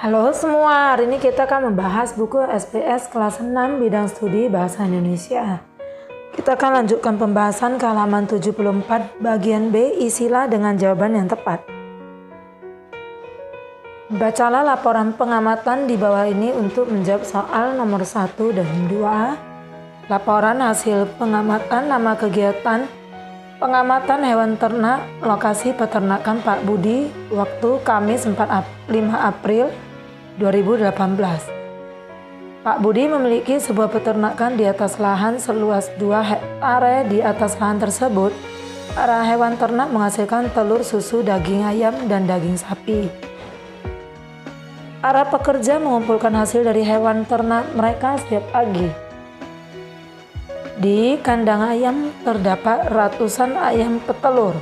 Halo semua, hari ini kita akan membahas buku SPS kelas 6 bidang studi Bahasa Indonesia. Kita akan lanjutkan pembahasan ke halaman 74 bagian B, isilah dengan jawaban yang tepat. Bacalah laporan pengamatan di bawah ini untuk menjawab soal nomor 1 dan 2. Laporan hasil pengamatan, nama kegiatan pengamatan hewan ternak, lokasi peternakan Pak Budi, waktu Kamis 5 April 2018. Pak Budi memiliki sebuah peternakan di atas lahan seluas 2 hektare. Di atas lahan tersebut, para hewan ternak menghasilkan telur, susu, daging ayam, dan daging sapi. Para pekerja mengumpulkan hasil dari hewan ternak mereka setiap pagi. Di kandang ayam terdapat ratusan ayam petelur.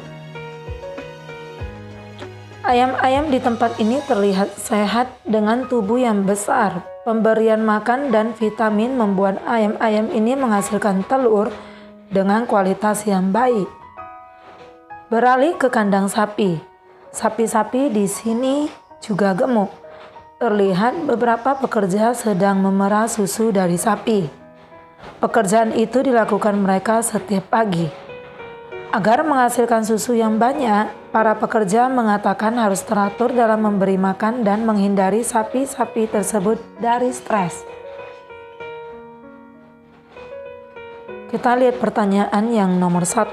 Ayam-ayam di tempat ini terlihat sehat dengan tubuh yang besar. Pemberian makan dan vitamin membuat ayam-ayam ini menghasilkan telur dengan kualitas yang baik. Beralih ke kandang sapi. Sapi-sapi di sini juga gemuk. Terlihat beberapa pekerja sedang memerah susu dari sapi. Pekerjaan itu dilakukan mereka setiap pagi. Agar menghasilkan susu yang banyak, para pekerja mengatakan harus teratur dalam memberi makan dan menghindari sapi-sapi tersebut dari stres. Kita lihat pertanyaan yang nomor 1.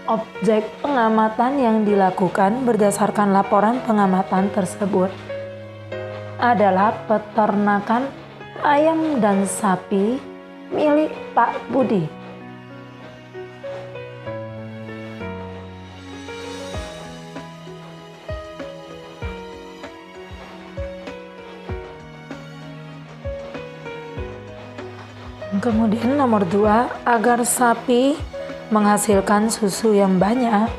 Objek pengamatan yang dilakukan berdasarkan laporan pengamatan tersebut adalah peternakan ayam dan sapi milik Pak Budi. Kemudian nomor 2, agar sapi menghasilkan susu yang banyak,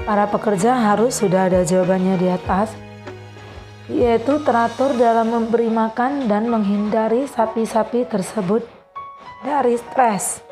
para pekerja harus sudah ada jawabannya di atas, yaitu teratur dalam memberi makan dan menghindari sapi-sapi tersebut dari stres.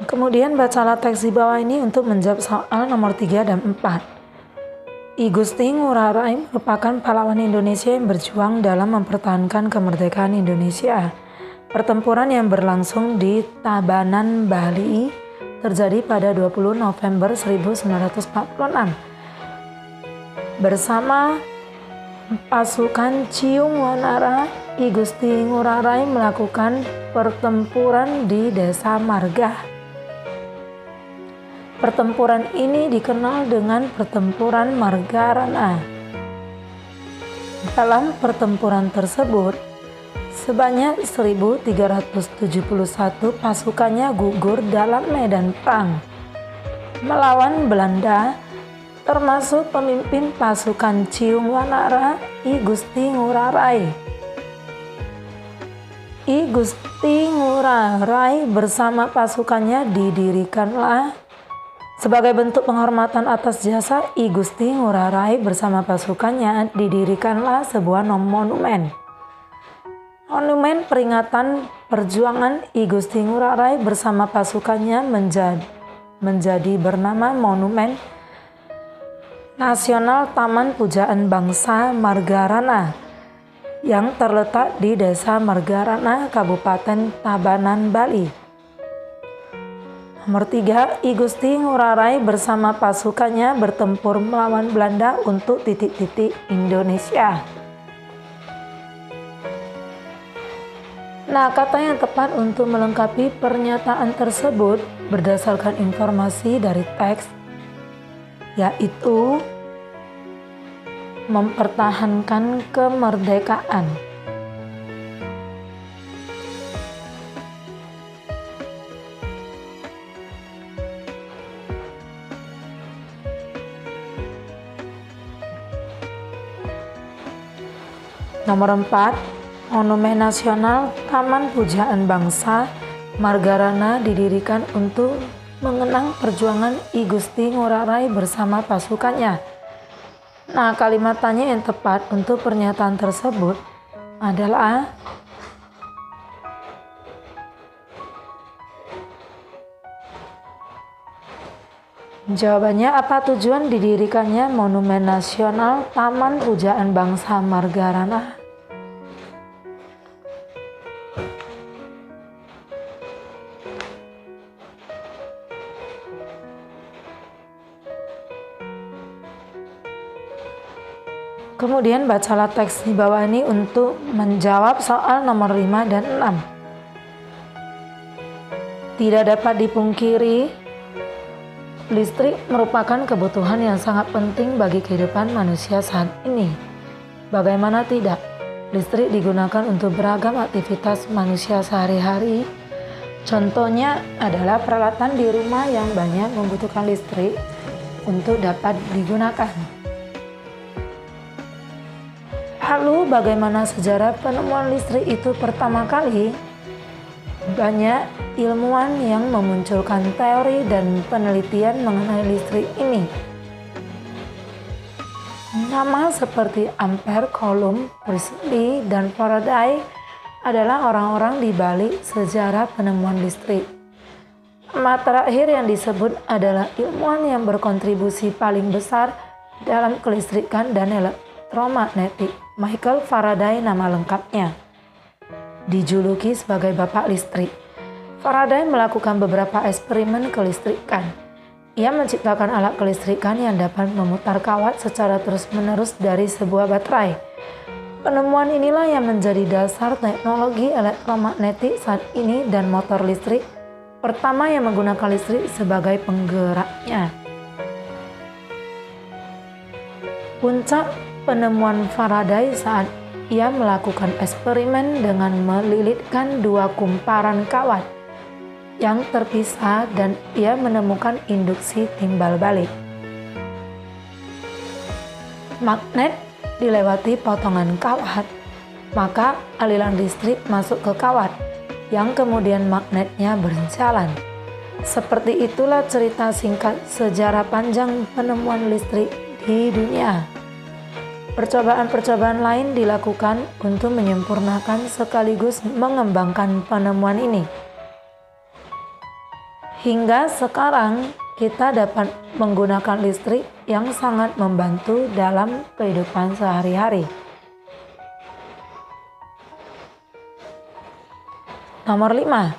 Kemudian bacalah teks di bawah ini untuk menjawab soal nomor 3 dan 4. I Gusti Ngurah Rai merupakan pahlawan Indonesia yang berjuang dalam mempertahankan kemerdekaan Indonesia. Pertempuran yang berlangsung di Tabanan, Bali terjadi pada 20 November 1946. Bersama pasukan Ciung Wanara, I Gusti Ngurah Rai melakukan pertempuran di Desa Margah. Pertempuran ini dikenal dengan Pertempuran Margarana. Dalam pertempuran tersebut, sebanyak 1.371 pasukannya gugur dalam medan perang melawan Belanda, termasuk pemimpin pasukan Ciung Wanara, I Gusti Ngurah Rai. I Gusti Ngurah Rai bersama pasukannya didirikanlah sebagai bentuk penghormatan atas jasa I Gusti Ngurah Rai bersama pasukannya didirikanlah sebuah monumen. Monumen peringatan perjuangan I Gusti Ngurah Rai bersama pasukannya menjadi bernama Monumen Nasional Taman Pujaan Bangsa Margarana yang terletak di Desa Margarana, Kabupaten Tabanan, Bali. Nomor 3, I Gusti Ngurah Rai bersama pasukannya bertempur melawan Belanda untuk titik-titik Indonesia. Nah, kata yang tepat untuk melengkapi pernyataan tersebut berdasarkan informasi dari teks, yaitu mempertahankan kemerdekaan. Nomor 4, Monumen Nasional Taman Pujaan Bangsa Margarana didirikan untuk mengenang perjuangan I Gusti Ngurah Rai bersama pasukannya. Nah, kalimat tanya yang tepat untuk pernyataan tersebut adalah jawabannya, apa tujuan didirikannya Monumen Nasional Taman Pujaan Bangsa Margarana? Kemudian bacalah teks di bawah ini untuk menjawab soal nomor 5 dan 6. Tidak dapat dipungkiri, listrik merupakan kebutuhan yang sangat penting bagi kehidupan manusia saat ini. Bagaimana tidak? Listrik digunakan untuk beragam aktivitas manusia sehari-hari. Contohnya adalah peralatan di rumah yang banyak membutuhkan listrik untuk dapat digunakan. Lalu bagaimana sejarah penemuan listrik itu pertama kali? Banyak ilmuwan yang memunculkan teori dan penelitian mengenai listrik ini. Nama seperti Ampere, Coulomb, Priestley, dan Faraday adalah orang-orang di balik sejarah penemuan listrik. Nama terakhir yang disebut adalah ilmuwan yang berkontribusi paling besar dalam kelistrikan dan elektromagnetik, Michael Faraday nama lengkapnya. Dijuluki sebagai Bapak Listrik, Faraday melakukan beberapa eksperimen kelistrikan. Ia menciptakan alat kelistrikan yang dapat memutar kawat secara terus-menerus dari sebuah baterai. Penemuan inilah yang menjadi dasar teknologi elektromagnetik saat ini dan motor listrik pertama yang menggunakan listrik sebagai penggeraknya. Puncak penemuan Faraday saat ia melakukan eksperimen dengan melilitkan dua kumparan kawat yang terpisah dan ia menemukan induksi timbal balik. Magnet dilewati potongan kawat, maka aliran listrik masuk ke kawat yang kemudian magnetnya berjalan. Seperti itulah cerita singkat sejarah panjang penemuan listrik di dunia. Percobaan-percobaan lain dilakukan untuk menyempurnakan sekaligus mengembangkan penemuan ini. Hingga sekarang kita dapat menggunakan listrik yang sangat membantu dalam kehidupan sehari-hari. Nomor 5.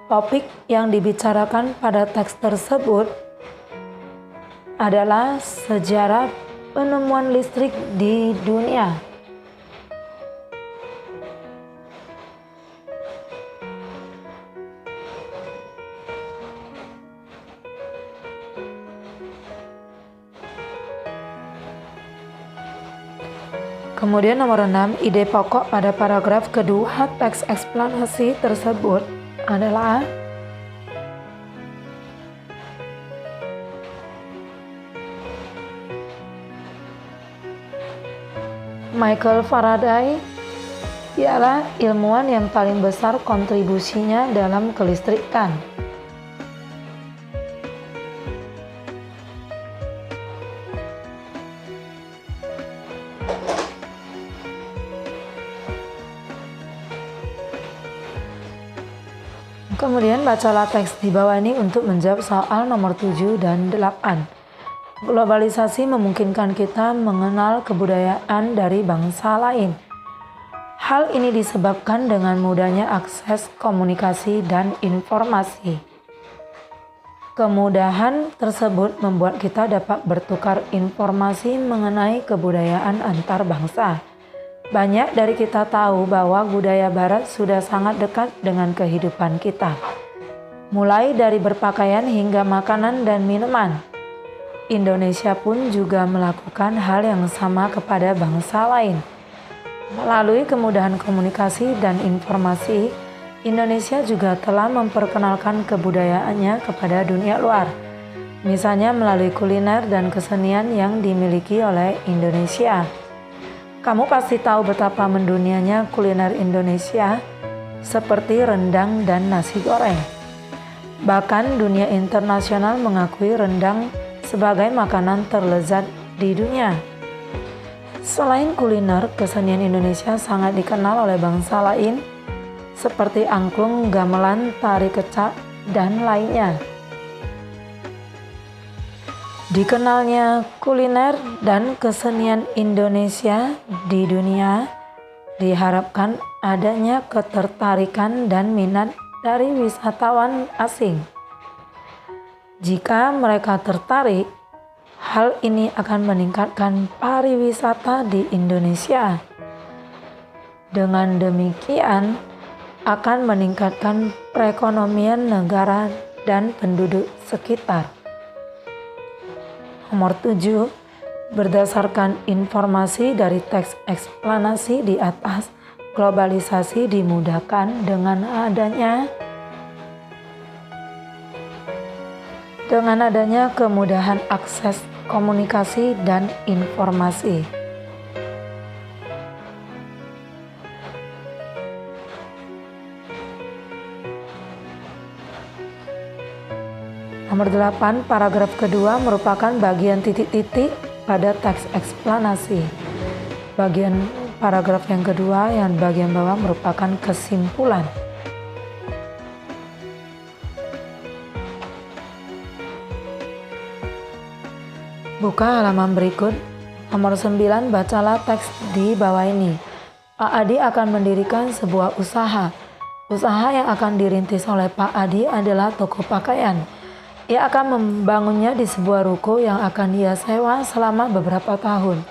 Topik yang dibicarakan pada teks tersebut adalah sejarah penemuan listrik di dunia. Kemudian nomor 6, ide pokok pada paragraf kedua teks eksplanasi tersebut adalah Michael Faraday ialah ilmuwan yang paling besar kontribusinya dalam kelistrikan. Kemudian bacalah teks di bawah ini untuk menjawab soal nomor 7 dan 8. Globalisasi memungkinkan kita mengenal kebudayaan dari bangsa lain. Hal ini disebabkan dengan mudahnya akses komunikasi dan informasi. Kemudahan tersebut membuat kita dapat bertukar informasi mengenai kebudayaan antar bangsa. Banyak dari kita tahu bahwa budaya Barat sudah sangat dekat dengan kehidupan kita, mulai dari berpakaian hingga makanan dan minuman. Indonesia pun juga melakukan hal yang sama kepada bangsa lain. Melalui kemudahan komunikasi dan informasi, Indonesia juga telah memperkenalkan kebudayaannya kepada dunia luar. Misalnya melalui kuliner dan kesenian yang dimiliki oleh Indonesia. Kamu pasti tahu betapa mendunianya kuliner Indonesia seperti rendang dan nasi goreng. Bahkan dunia internasional mengakui rendang sebagai makanan terlezat di dunia. Selain kuliner, kesenian Indonesia sangat dikenal oleh bangsa lain seperti angklung, gamelan, tari kecak, dan lainnya. Dikenalnya kuliner dan kesenian Indonesia di dunia diharapkan adanya ketertarikan dan minat dari wisatawan asing. Jika mereka tertarik, hal ini akan meningkatkan pariwisata di Indonesia. Dengan demikian, akan meningkatkan perekonomian negara dan penduduk sekitar. Nomor 7, berdasarkan informasi dari teks eksplanasi di atas, globalisasi dimudahkan dengan adanya kemudahan akses komunikasi dan informasi. Nomor 8, paragraf kedua merupakan bagian titik-titik pada teks eksplanasi. Bagian paragraf yang kedua yang bagian bawah merupakan kesimpulan. Buka halaman berikut. Nomor 9, bacalah teks di bawah ini. Pak Adi akan mendirikan sebuah usaha. Usaha yang akan dirintis oleh Pak Adi adalah toko pakaian. Ia akan membangunnya di sebuah ruko yang akan ia sewa selama beberapa tahun.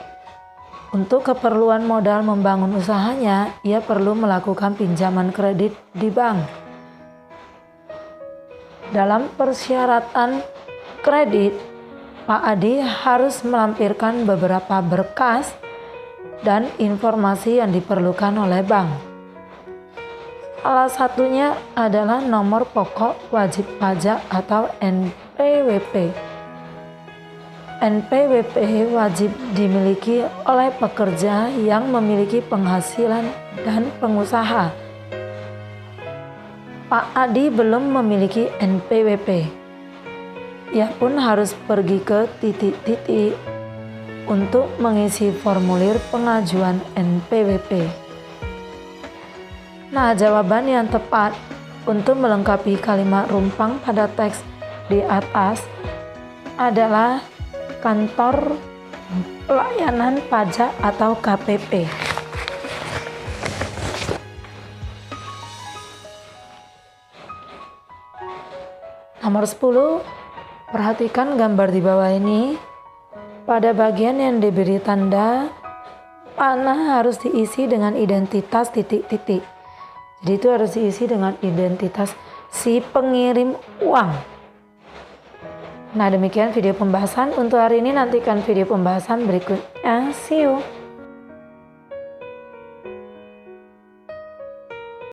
Untuk keperluan modal membangun usahanya, ia perlu melakukan pinjaman kredit di bank. Dalam persyaratan kredit, Pak Adi harus melampirkan beberapa berkas dan informasi yang diperlukan oleh bank. Salah satunya adalah nomor pokok wajib pajak atau NPWP. NPWP wajib dimiliki oleh pekerja yang memiliki penghasilan dan pengusaha. Pak Adi belum memiliki NPWP. Ia pun harus pergi ke titik-titik untuk mengisi formulir pengajuan NPWP. Nah, jawaban yang tepat untuk melengkapi kalimat rumpang pada teks di atas adalah Kantor Pelayanan Pajak atau KPP. Nomor 10, perhatikan gambar di bawah ini. Pada bagian yang diberi tanda panah harus diisi dengan identitas titik-titik. Jadi itu harus diisi dengan identitas si pengirim uang. Nah, demikian video pembahasan untuk hari ini. Nantikan video pembahasan berikutnya. See you.